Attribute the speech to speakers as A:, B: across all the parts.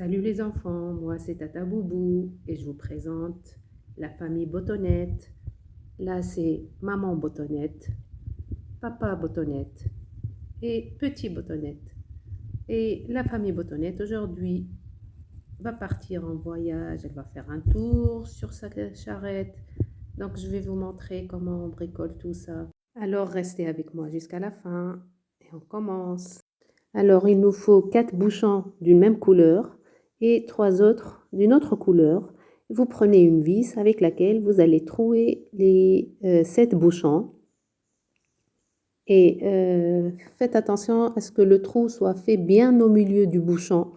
A: Salut les enfants, moi c'est Tata Boubou et je vous présente la famille Botonnette. Là c'est maman Botonnette, papa Botonnette et petit Botonnette. Et la famille Botonnette aujourd'hui va partir en voyage, elle va faire un tour sur sa charrette. Donc je vais vous montrer comment on bricole tout ça. Alors restez avec moi jusqu'à la fin et on commence. Alors il nous faut 4 bouchons d'une même couleur et 3 autres d'une autre couleur. Vous prenez une vis avec laquelle vous allez trouer les 7 bouchons et faites attention à ce que le trou soit fait bien au milieu du bouchon.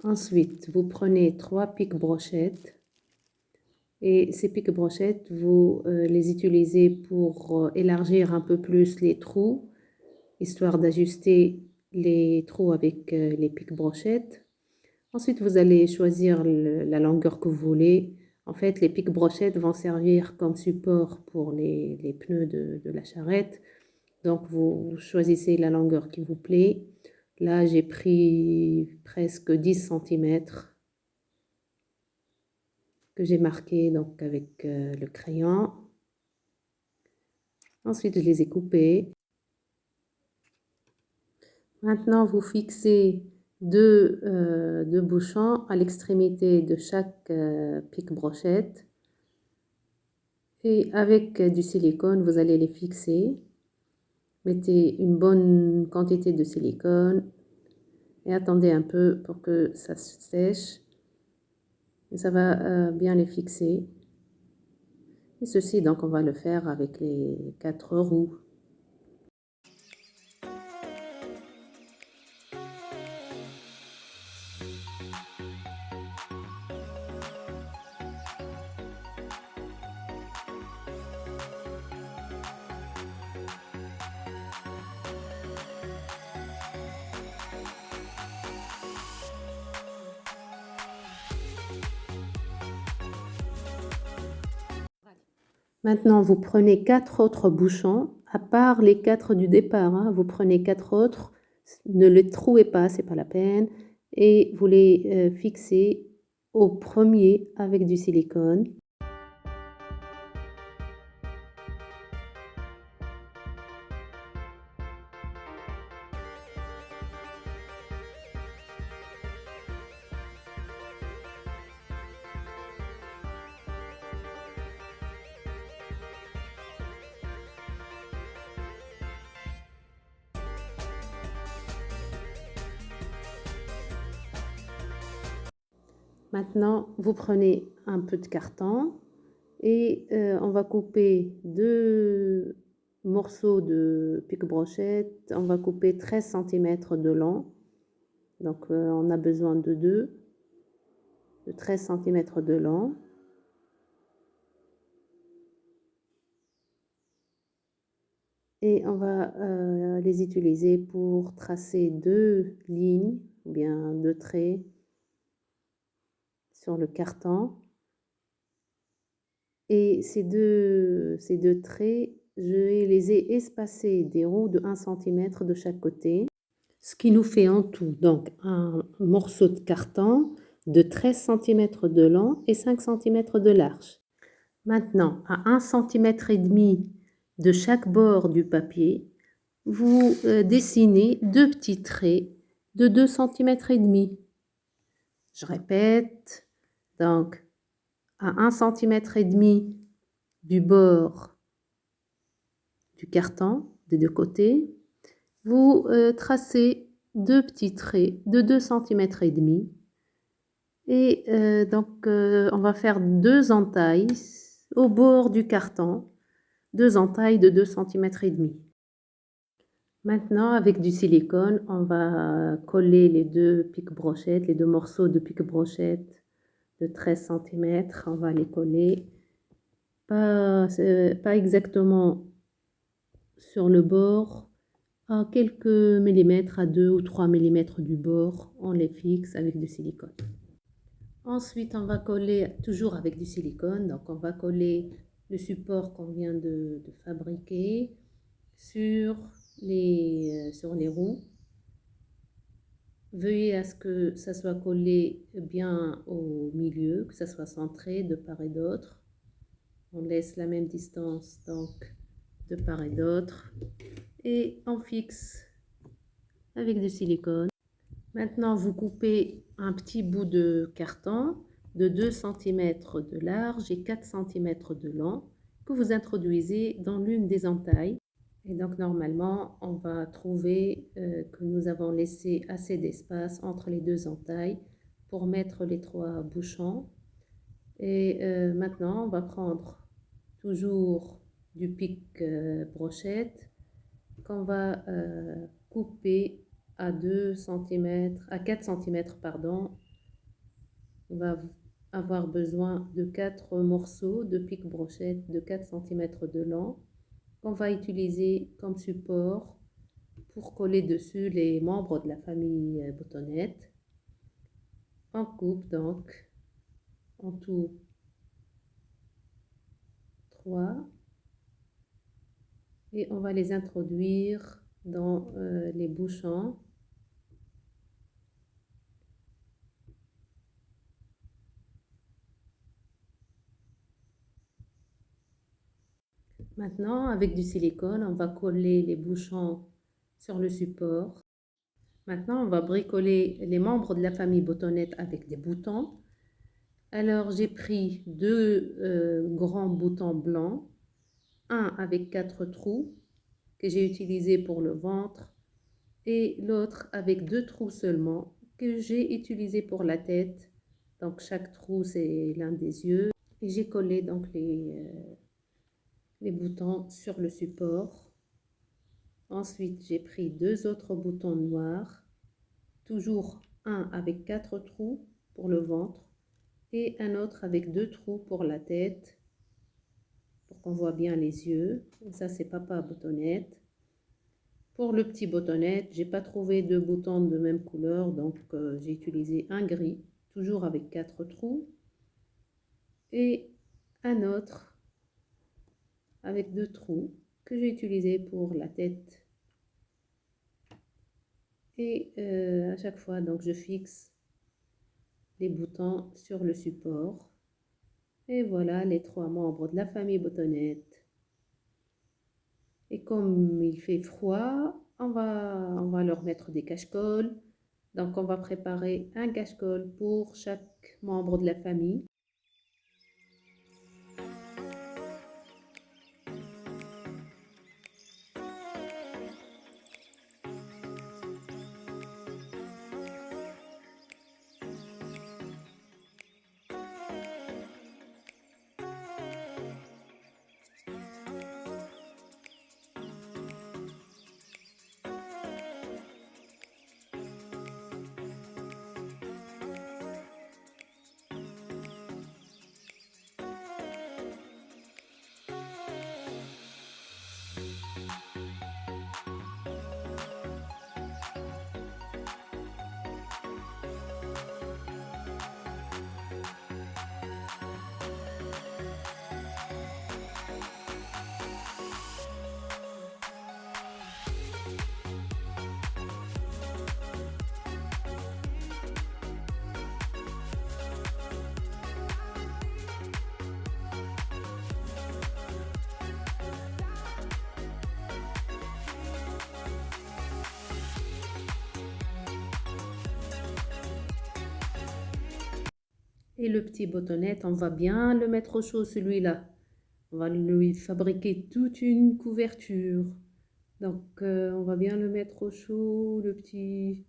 A: Ensuite, vous prenez 3 pics brochettes et ces pics brochettes, vous les utilisez pour élargir un peu plus les trous, histoire d'ajuster les trous avec les pics brochettes. Ensuite, vous allez choisir la longueur que vous voulez. En fait, les pics brochettes vont servir comme support pour les pneus de la charrette. Donc, vous choisissez la longueur qui vous plaît. Là, j'ai pris presque 10 cm que j'ai marqué donc, avec le crayon. Ensuite, je les ai coupés. Maintenant, vous fixez deux bouchons à l'extrémité de chaque pic brochette. Et avec du silicone, vous allez les fixer. Mettez une bonne quantité de silicone et attendez un peu pour que ça se sèche. Et ça va bien les fixer. Et ceci, donc, on va le faire avec les 4 roues. Maintenant, vous prenez 4 autres bouchons, à part les 4 du départ. Hein. Vous prenez 4 autres, ne les trouez pas, c'est pas la peine. Et vous les fixez au premier avec du silicone. Maintenant, vous prenez un peu de carton et on va couper 2 morceaux de pique-brochette. On va couper 13 cm de long. Donc, on a besoin de 13 cm de long. Et on va les utiliser pour tracer 2 lignes, ou bien 2 traits sur le carton. Et ces deux traits, je les ai espacés des roues de 1 cm de chaque côté. Ce qui nous fait en tout donc un morceau de carton de 13 cm de long et 5 cm de large. Maintenant, à 1 cm et demi de chaque bord du papier, vous dessinez 2 petits traits de 2 cm et demi. Je répète, donc à 1 cm et demi du bord du carton des deux côtés, vous tracez 2 petits traits de 2 cm et demi. Et donc on va faire 2 entailles au bord du carton, 2 entailles de 2 cm et demi. Maintenant, avec du silicone, on va coller les 2 pics-brochettes, les 2 morceaux de pics-brochettes de 13 cm. On va les coller, pas exactement sur le bord, à quelques millimètres, à 2 ou 3 millimètres du bord. On les fixe avec du silicone. Ensuite, on va coller, toujours avec du silicone, donc on va coller le support qu'on vient de fabriquer sur les roues. Veuillez à ce que ça soit collé bien au milieu, que ça soit centré de part et d'autre. On laisse la même distance donc de part et d'autre et on fixe avec du silicone. Maintenant, vous coupez un petit bout de carton de 2 cm de large et 4 cm de long que vous introduisez dans l'une des entailles. Et donc, normalement, on va trouver que nous avons laissé assez d'espace entre les deux entailles pour mettre les 3 bouchons. Et maintenant, on va prendre toujours du pic brochette qu'on va couper à 2 cm, à 4 cm, pardon. On va avoir besoin de 4 morceaux de pic brochette de 4 cm de long qu'on va utiliser comme support pour coller dessus les membres de la famille boutonnette. On coupe donc en tout 3 et on va les introduire dans les bouchons. Maintenant, avec du silicone, on va coller les bouchons sur le support. Maintenant, on va bricoler les membres de la famille boutonnette avec des boutons. Alors, j'ai pris 2 grands boutons blancs, un avec 4 trous que j'ai utilisé pour le ventre et l'autre avec 2 trous seulement que j'ai utilisé pour la tête. Donc, chaque trou, c'est l'un des yeux. Et j'ai collé donc les boutons sur le support. Ensuite, j'ai pris 2 autres boutons noirs, toujours un avec 4 trous pour le ventre et un autre avec 2 trous pour la tête, pour qu'on voit bien les yeux. Et ça, c'est papa boutonnette. Pour le petit boutonnette, j'ai pas trouvé de boutons de même couleur, donc j'ai utilisé un gris, toujours avec 4 trous, et un autre avec 2 trous que j'ai utilisé pour la tête. Et à chaque fois, donc je fixe les boutons sur le support. Et voilà les 3 membres de la famille boutonnette. Et comme il fait froid, on va leur mettre des cache-cols. Donc on va préparer un cache-col pour chaque membre de la famille. Et le petit boutonnette, on va bien le mettre au chaud celui-là. On va lui fabriquer toute une couverture. Donc on va bien le mettre au chaud, le petit...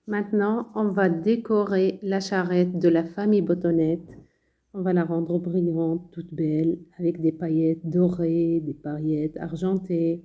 A: Maintenant, on va décorer la charrette de la famille Botonnette. On va la rendre brillante, toute belle, avec des paillettes dorées, des paillettes argentées.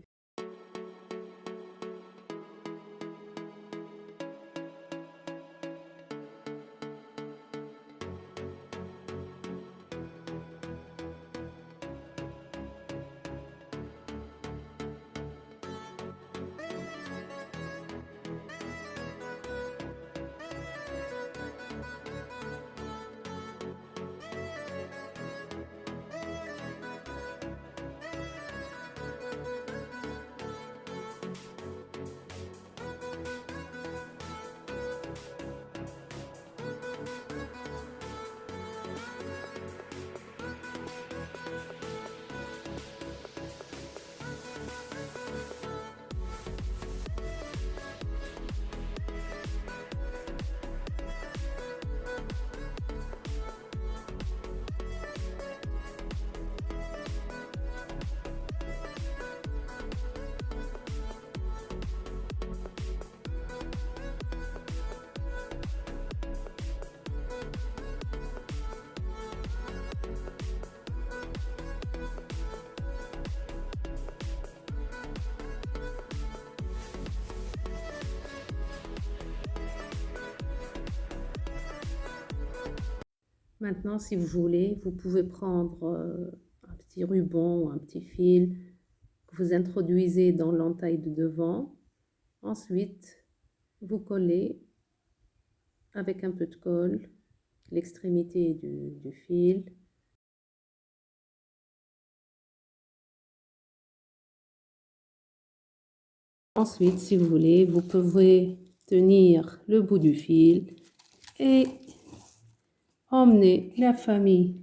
A: Maintenant, si vous voulez, vous pouvez prendre un petit ruban ou un petit fil que vous introduisez dans l'entaille de devant. Ensuite, vous collez avec un peu de colle l'extrémité du fil. Ensuite, si vous voulez, vous pouvez tenir le bout du fil et emmener la famille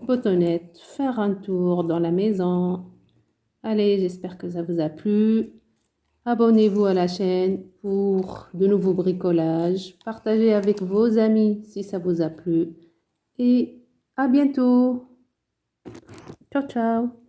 A: Botonnette faire un tour dans la maison. Allez, j'espère que ça vous a plu. Abonnez-vous à la chaîne pour de nouveaux bricolages. Partagez avec vos amis si ça vous a plu. Et à bientôt. Ciao, ciao.